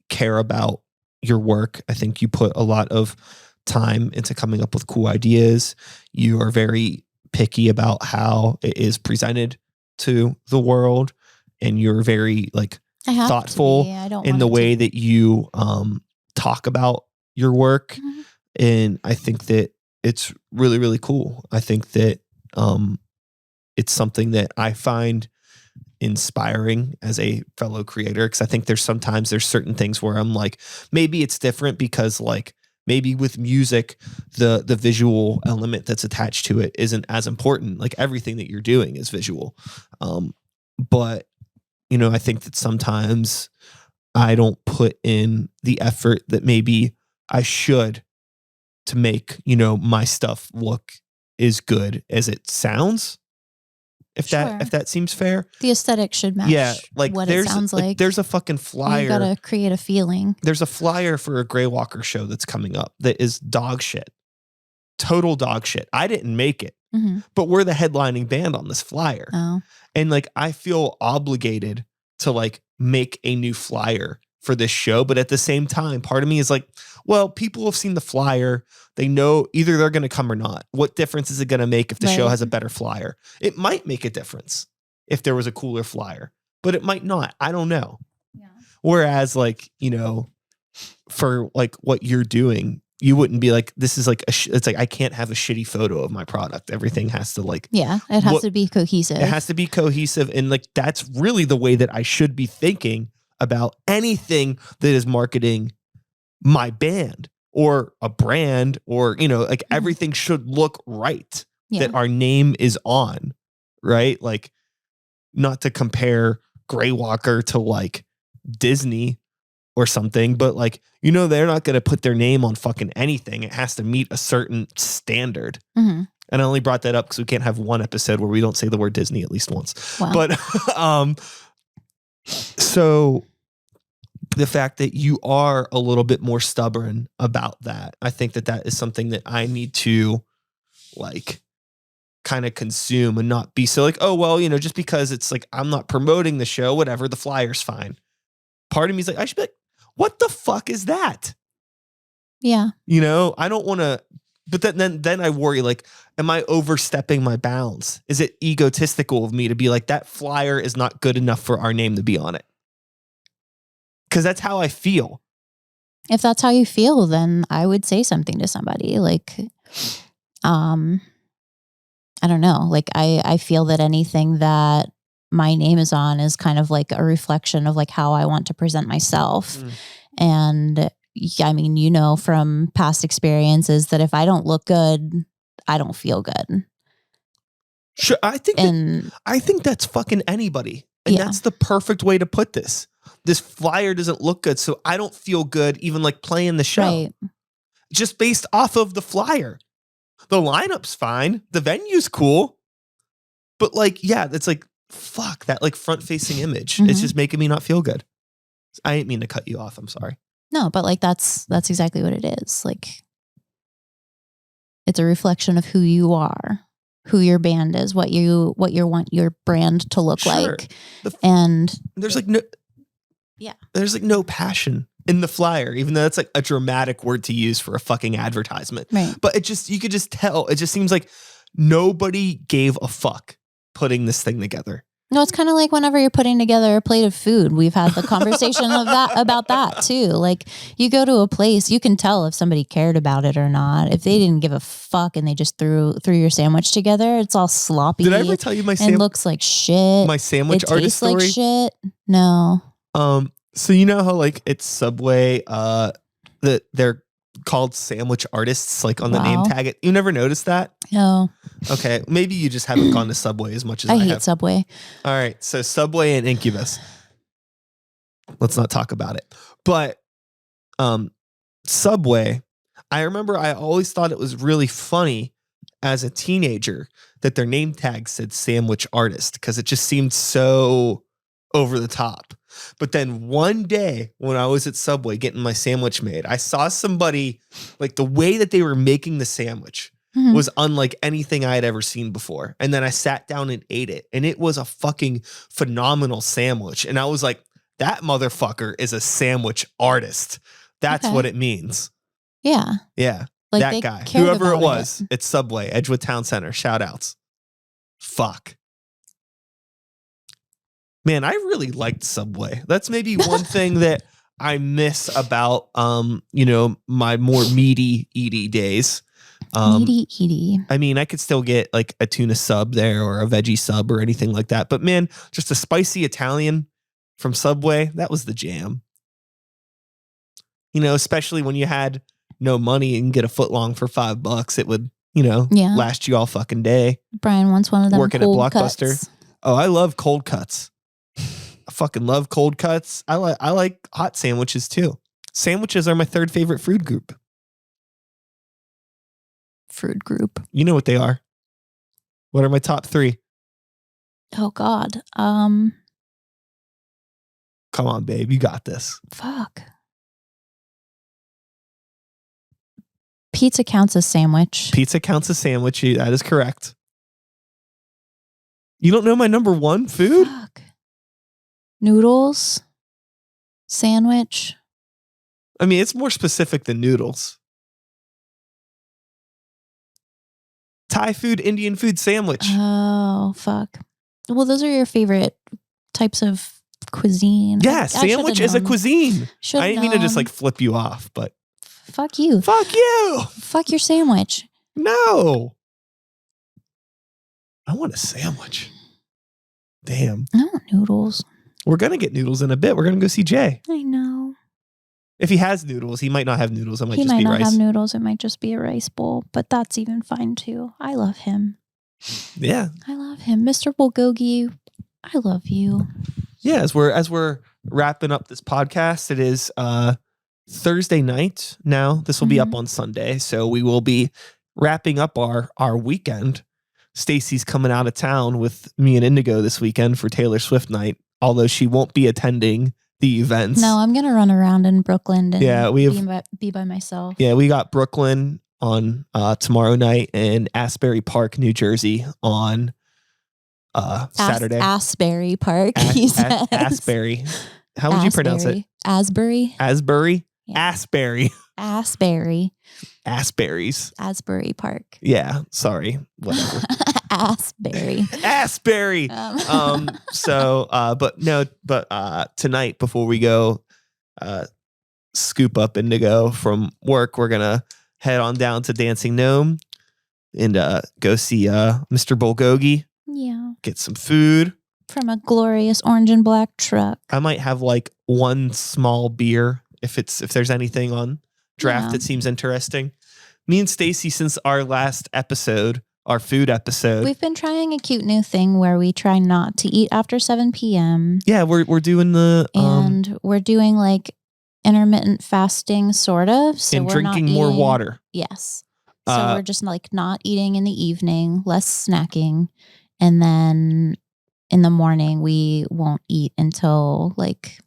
care about your work. I think you put a lot of time into coming up with cool ideas. You are very picky about how it is presented to the world, and you're very like thoughtful in the way that you talk about your work. Mm-hmm. And I think that it's really, really cool. I think that it's something that I find inspiring as a fellow creator, because I think there's certain things where I'm like, maybe it's different because like maybe with music the visual element that's attached to it isn't as important. Like everything that you're doing is visual, but I think that sometimes I don't put in the effort that maybe I should to make my stuff look as good as it sounds. If that seems fair. The aesthetic should match what it sounds like. There's a fucking flyer. You gotta create a feeling. There's a flyer for a Greywalker show that's coming up that is dog shit. Total dog shit. I didn't make it, but we're the headlining band on this flyer. Oh. And like, I feel obligated to like make a new flyer for this show. But at the same time, part of me is like, well, people have seen the flyer. They know either they're going to come or not. What difference is it going to make if the show has a better flyer? It might make a difference if there was a cooler flyer, but it might not. I don't know. Yeah. Whereas like, for like what you're doing, you wouldn't be like, this is like, it's like, I can't have a shitty photo of my product. Everything has to like, it has to be cohesive. It has to be cohesive. And like, that's really the way that I should be thinking about anything that is marketing my band or a brand, or, like everything should look right, that our name is on, right? Like, not to compare Greywalker to like Disney or something, but like, they're not going to put their name on fucking anything. It has to meet a certain standard. Mm-hmm. And I only brought that up because we can't have one episode where we don't say the word Disney at least once. Wow. But so the fact that you are a little bit more stubborn about that, I think that is something that I need to like kind of consume, and not be so like, oh, well, just because it's like, I'm not promoting the show, whatever, the flyer's fine. Part of me is like, I should be like, what the fuck is that? Yeah. I don't want to, but then I worry, like, am I overstepping my bounds? Is it egotistical of me to be like, that flyer is not good enough for our name to be on it? Because that's how I feel. If that's how you feel, then I would say something to somebody like, I don't know. Like I feel that anything that my name is on is kind of like a reflection of like how I want to present myself. And I mean, from past experiences that if I don't look good, I don't feel good. Sure. I think that's fucking anybody. And that's the perfect way to put this. This flyer doesn't look good, so I don't feel good even like playing the show. Right. Just based off of the flyer. The lineup's fine. The venue's cool. But like, that's like, fuck, that like front-facing image. It's just making me not feel good. I didn't mean to cut you off. I'm sorry. No, but like that's exactly what it is. Like, it's a reflection of who you are, who your band is, what you want your brand to look like. And there's like no passion in the flyer, even though that's like a dramatic word to use for a fucking advertisement. Right. But you could just tell, it just seems like nobody gave a fuck putting this thing together. No, it's kind of like whenever you're putting together a plate of food. We've had the conversation about that too. Like, you go to a place, you can tell if somebody cared about it or not. If they didn't give a fuck and they just threw your sandwich together, it's all sloppy. Did I ever tell you and looks like shit? My sandwich artist story? It tastes like shit. No. So you know how like it's Subway, that they're called sandwich artists, like on the name tag. You never noticed that? No. Okay, maybe you just haven't gone to Subway as much as I I hate have. Subway. All right, so Subway and Incubus. Let's not talk about it. But Subway, I remember I always thought it was really funny as a teenager that their name tag said sandwich artist because it just seemed so over the top. But then one day when I was at Subway getting my sandwich made, I saw somebody, like the way that they were making the sandwich was unlike anything I had ever seen before. And then I sat down and ate it, and it was a fucking phenomenal sandwich. And I was like, that motherfucker is a sandwich artist. That's what it means. Yeah. Yeah. Like that they guy. cared Whoever it about was, it's Subway, Edgewood Town Center. Shout outs. Fuck. Man, I really liked Subway. That's maybe one thing that I miss about my more meaty eaty days. Meaty. I mean, I could still get like a tuna sub there or a veggie sub or anything like that. But man, just a spicy Italian from Subway, that was the jam. You know, especially when you had no money and get a foot long for $5, it would, last you all fucking day. Brian wants one of them working at cold Blockbuster. cuts. Oh, I love cold cuts. I fucking love cold cuts. I like hot sandwiches too. Sandwiches are my third favorite food group. Food group. You know what they are. What are my top 3? Oh God. Come on, babe. You got this. Fuck. Pizza counts as sandwich. Pizza counts as sandwich. That is correct. You don't know my number 1 food? Fuck. Noodles. Sandwich. I mean, it's more specific than noodles. Thai food, Indian food, sandwich. Oh, fuck. Well, those are your favorite types of cuisine. Yeah, sandwich is a cuisine. I didn't mean to just like flip you off, but fuck you. Fuck you. Fuck your sandwich. No. I want a sandwich. Damn. I want noodles. We're going to get noodles in a bit. We're going to go see Jay. I know. If he has noodles, he might not have noodles. It might just be rice. He might not have noodles. It might just be a rice bowl, but that's even fine too. I love him. Yeah. I love him. Mr. Bulgogi, I love you. Yeah, as we're wrapping up this podcast, it is Thursday night now. This will be up on Sunday, so we will be wrapping up our weekend. Stacey's coming out of town with me and Indigo this weekend for Taylor Swift night, although she won't be attending the events. No, I'm gonna run around in Brooklyn and be by myself. Yeah, we got Brooklyn on tomorrow night and Asbury Park, New Jersey on Saturday. Asbury Park. He says. Asbury. How would you pronounce it? Asbury. Asbury. Yeah. Asbury. Asbury. Asbury's. Asbury Park. Yeah. Sorry. Whatever. Asbury. Asbury. But tonight before we go scoop up Indigo from work, we're gonna head on down to Dancing Gnome and go see Mr. Bulgogi. Yeah. Get some food. From a glorious orange and black truck. I might have like one small beer if there's anything on draft that seems interesting. Me and Stacey, since our last episode, our food episode, we've been trying a cute new thing where we try not to eat after 7 p.m. Yeah, we're doing the and we're doing like intermittent fasting, sort of. So and we're drinking more water. Yes. So we're just like not eating in the evening, less snacking, and then in the morning we won't eat until like.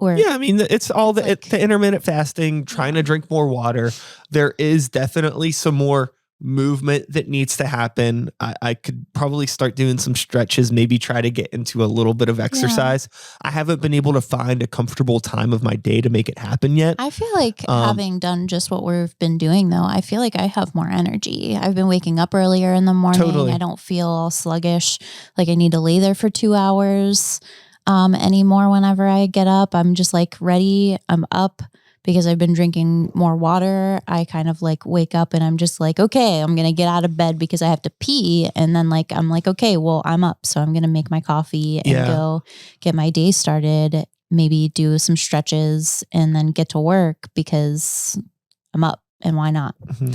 Yeah, I mean, it's all the intermittent fasting, trying to drink more water. There is definitely some more movement that needs to happen. I could probably start doing some stretches, maybe try to get into a little bit of exercise. Yeah. I haven't been able to find a comfortable time of my day to make it happen yet. I feel like having done just what we've been doing, though, I feel like I have more energy. I've been waking up earlier in the morning. Totally. I don't feel all sluggish, like I need to lay there for 2 hours. Anymore whenever I get up. I'm just like ready. I'm up because I've been drinking more water. I kind of like wake up and I'm just like, okay, I'm going to get out of bed because I have to pee. And then like, I'm like, okay, well, I'm up. So I'm going to make my coffee and go get my day started, maybe do some stretches and then get to work because I'm up and why not? Mm-hmm.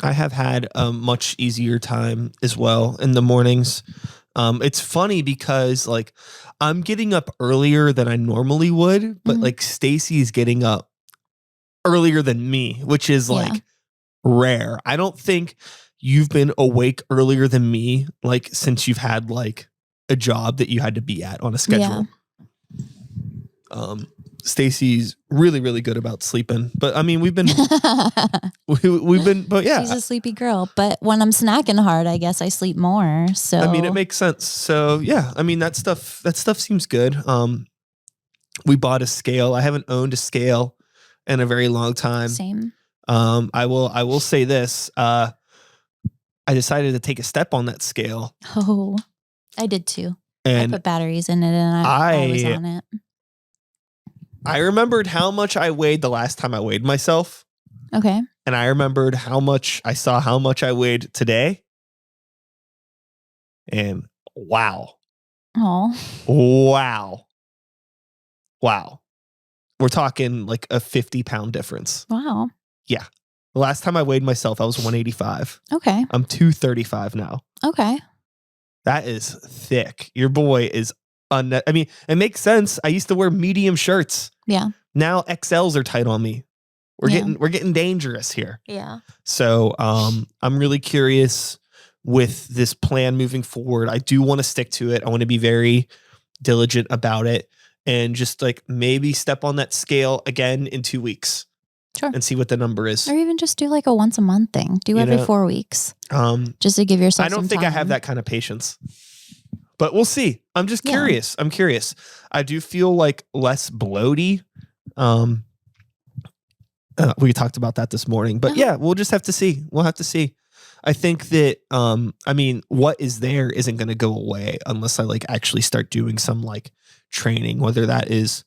I have had a much easier time as well in the mornings. It's funny because like I'm getting up earlier than I normally would, but like Stacey's getting up earlier than me, which is like rare. I don't think you've been awake earlier than me, like since you've had like a job that you had to be at on a schedule. Stacey's really, really good about sleeping, but I mean, we've been, but yeah, she's a sleepy girl. But when I'm snacking hard, I guess I sleep more. So I mean, it makes sense. So yeah, I mean that stuff seems good. We bought a scale. I haven't owned a scale in a very long time. Same. I will say this. I decided to take a step on that scale. Oh, I did too. And I put batteries in it, and I was on it. I remembered how much I weighed the last time I weighed myself. Okay. And I remembered how much I weighed today. And wow. Oh. Wow. We're talking like a 50-pound difference. Wow. Yeah. The last time I weighed myself, I was 185. Okay. I'm 235 now. Okay. That is thick. Your boy is I mean, it makes sense. I used to wear medium shirts. Yeah. Now XLs are tight on me. We're getting dangerous here. Yeah. So I'm really curious with this plan moving forward. I do want to stick to it. I want to be very diligent about it and just like maybe step on that scale again in 2 weeks. Sure. And see what the number is. Or even just do like a once a month thing. Do every 4 weeks. Just to give yourself I don't some think time. I have that kind of patience. But we'll see. I'm just curious. I'm curious. I do feel like less bloaty. We talked about that this morning. But yeah, we'll just have to see. We'll have to see. I think that I mean, what is there isn't going to go away unless I like actually start doing some like training, whether that is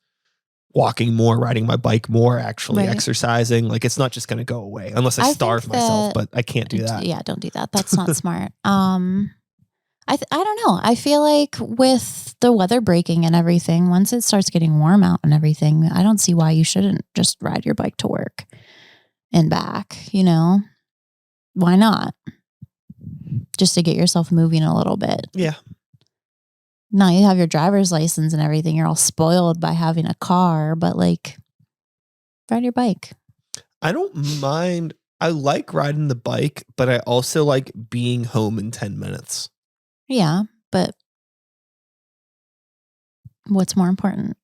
walking more, riding my bike more, actually exercising. Like it's not just going to go away unless I starve myself, but I can't do that. Yeah, don't do that. That's not smart. I don't know. I feel like with the weather breaking and everything, once it starts getting warm out and everything, I don't see why you shouldn't just ride your bike to work and back, you know? Why not? Just to get yourself moving a little bit. Yeah. Now you have your driver's license and everything. You're all spoiled by having a car, but like, ride your bike. I don't mind. I like riding the bike, but I also like being home in 10 minutes. Yeah, but what's more important?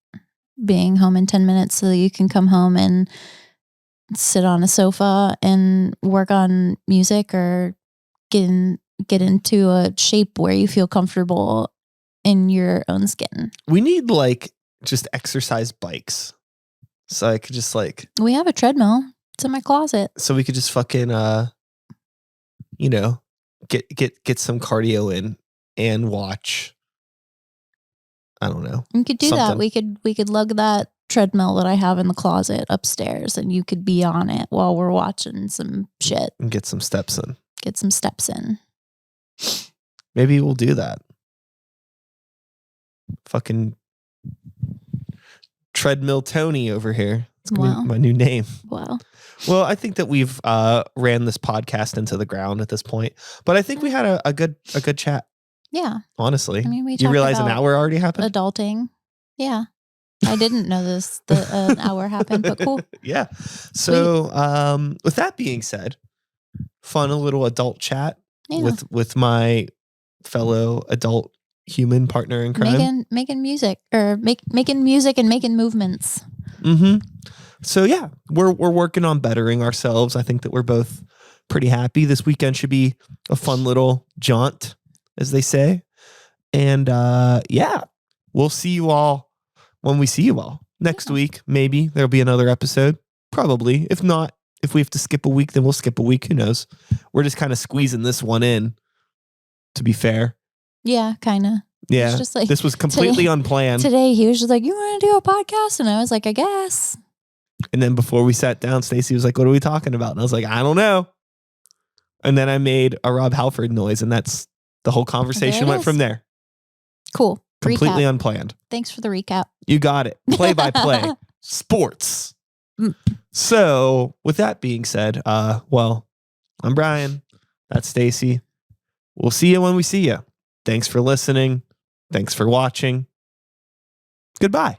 Being home in 10 minutes so that you can come home and sit on a sofa and work on music or get into a shape where you feel comfortable in your own skin. We need like just exercise bikes. So I could just like... We have a treadmill. It's in my closet. So we could just fucking, you know, get some cardio in and watch. I don't know. We could do that. We could lug that treadmill that I have in the closet upstairs and you could be on it while we're watching some shit. And get some steps in. Get some steps in. Maybe we'll do that. Fucking Treadmill Tony over here. It's gonna be my new name. Wow. Well, I think that we've ran this podcast into the ground at this point, but I think we had a good chat. Yeah. Honestly, I mean, you realize an hour already happened? Adulting. Yeah. I didn't know an hour happened, but cool. Yeah. So, with that being said, fun little adult chat with my fellow adult human partner in crime. Making music or making music and making movements. Mm-hmm. So yeah, we're working on bettering ourselves. I think that we're both pretty happy. This weekend should be a fun little jaunt, as they say. And yeah, we'll see you all when we see you all next week. Maybe there'll be another episode. Probably. If not, if we have to skip a week, then we'll skip a week. Who knows? We're just kind of squeezing this one in, to be fair. Yeah, kind of. Yeah, just like, this was completely unplanned. Today, he was just like, you want to do a podcast? And I was like, I guess. And then before we sat down, Stacey was like, what are we talking about? And I was like, I don't know. And then I made a Rob Halford noise, and that's the whole conversation went from there. Cool. Completely unplanned. Thanks for the recap. You got it. Play by play. Sports. So with that being said, well, I'm Brian. That's Stacey. We'll see you when we see you. Thanks for listening. Thanks for watching. Goodbye.